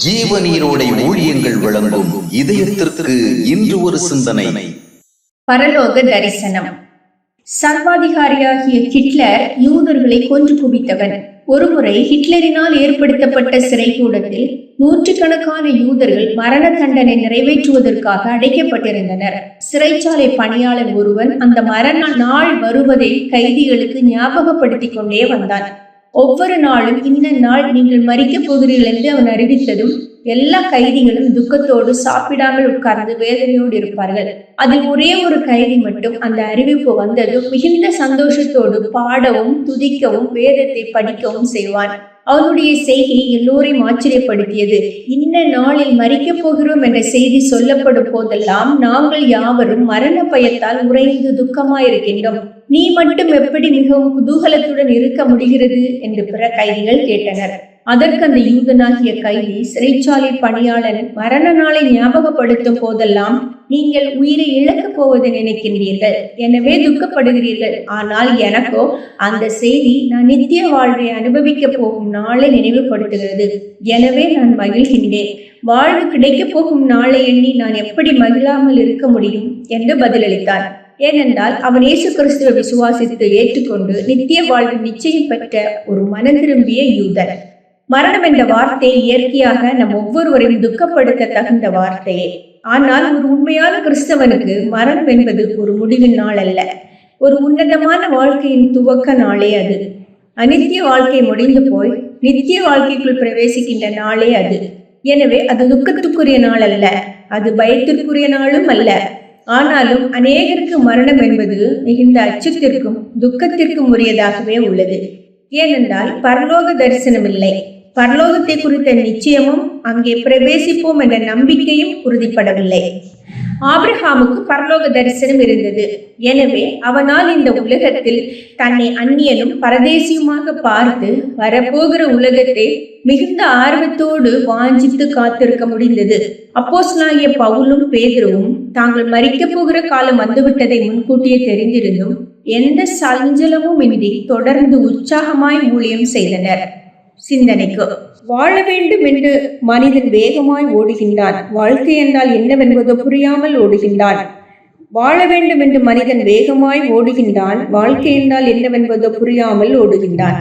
ஜீவநீரோடை ஊழியங்கள் வழங்கும் இதயத்திற்கு இன்று ஒரு சிந்தனை. பரலோக தரிசனம். சர்வாதிகாரியாகிய ஹிட்லர் யூதர்களை கொன்று குவித்தவன். ஒருமுறை ஹிட்லரினால் ஏற்படுத்தப்பட்ட சிறைக்கூடத்தில் நூற்றுக்கணக்கான யூதர்கள் மரண தண்டனை நிறைவேற்றுவதற்காக அடைக்கப்பட்டிருந்தனர். சிறைச்சாலை பணியாளர் ஒருவன் அந்த மரண நாள் வருவதை கைதிகளுக்கு ஞாபகப்படுத்திக் கொண்டே வந்தான். ஒவ்வொரு நாளும் இந்த நாள் நீங்கள் மரிக்கப் போகிறீர்கள் என்று அவன் அறிவித்ததும் எல்லா கைதிகளும் துக்கத்தோடு சாப்பிடாமல் உட்கார்ந்து வேதனையோடு இருப்பார்கள். அதில் ஒரே ஒரு கைதி மட்டும் அந்த அறிவிப்பு வந்ததும் மிகுந்த சந்தோஷத்தோடு பாடவும் துதிக்கவும் வேதத்தை படிக்கவும் செய்வான். அவனுடைய செய்கை எல்லோரையும் ஆச்சரியப்படுத்தியது. இந்த நாளில் மரிக்கப் போகிறோம் என்ற செய்தி சொல்லப்படும் போதெல்லாம் நாங்கள் யாவரும் மரண பயத்தால் உறைந்து துக்கமாயிருக்கின்றோம். நீ மட்டும் எப்படி மிகவும் குதூகலத்துடன் இருக்க முடிகிறது என்று பிற கைதிகள் கேட்டனர். அதற்கு அந்த யூதனாகிய கைதி சிறைச்சாலை பணியாளர் மரண நாளை ஞாபகப்படுத்தும் போதெல்லாம் நீங்கள் உயிரை இழக்கப் போவதை நினைக்கின்றீர்கள், எனவே துக்கப்படுகிறீர்கள். ஆனால் எனக்கோ அந்த செய்தி நான் நித்திய வாழ்வை அனுபவிக்க போகும் நாளை நினைவுபடுத்துகிறது. எனவே நான் மகிழ்கின்றேன். வாழ்வு கிடைக்கப் போகும் நாளை எண்ணி நான் எப்படி மகிழாமல் இருக்க முடியும் என்று பதிலளித்தான். ஏனென்றால் அவன் இயேசு கிறிஸ்துவை விசுவாசித்து ஏற்றுக்கொண்டு நித்திய வாழ்வு நிச்சயம் பெற்ற ஒரு மனம் திரும்பிய யூதன். மரணம் என்ற வார்த்தை இயற்கையாக நம் ஒவ்வொருவரையும் துக்கப்படுத்த தகுந்த வார்த்தையே. ஆனால் ஒரு உண்மையான கிறிஸ்தவனுக்கு மரணம் என்பது ஒரு முடிவின் நாள் அல்ல, ஒரு உன்னதமான வாழ்க்கையின் துவக்க நாளே அது. அநித்திய வாழ்க்கை முடிந்து போய் நித்திய வாழ்க்கைக்குள் பிரவேசிக்கின்ற நாளே அது. எனவே அது துக்கத்துக்குரிய நாள் அல்ல, அது பயத்திற்குரிய நாளும் அல்ல. ஆனாலும் அநேகருக்கு மரணம் என்பது மிகுந்த அச்சத்திற்கும் துக்கத்திற்கும் உரியதாகவே உள்ளது. ஏனென்றால் பரலோக தரிசனம் இல்லை, பரலோகத்தை குறித்த நிச்சயமும் அங்கே பிரவேசிப்போம் என்ற நம்பிக்கையும் உறுதிப்படவில்லை. ஆபிரகாமுக்கு பரலோக தரிசனம் இருந்தது. எனவே அவனால் இந்த உலகத்தில் தன்னை அந்நியனும் பரதேசியுமாக பார்த்து வரப்போகிற உலகத்தை மிகுந்த ஆர்வத்தோடு வாஞ்சித்து காத்திருக்க முடிந்தது. அப்போஸ்தலனாகிய பவுலும் பேதுருவும் தாங்கள் மரிக்கப் போகிற காலம் வந்துவிட்டதை முன்கூட்டியே தெரிந்திருந்தும் எந்த சஞ்சலமும் இன்றி தொடர்ந்து உற்சாகமாய் ஊழியம் செய்தனர். சிந்தனைக்கு. வாழ வேண்டும் என்று மனிதன் வேகமாய் ஓடுகின்றான். வாழ்க்கை என்றால் என்னவென்பதோ புரியாமல் ஓடுகின்றான். வாழ வேண்டும் என்று மனிதன் வேகமாய் ஓடுகின்றான். வாழ்க்கை என்றால் என்னவென்பதோ புரியாமல் ஓடுகின்றான்.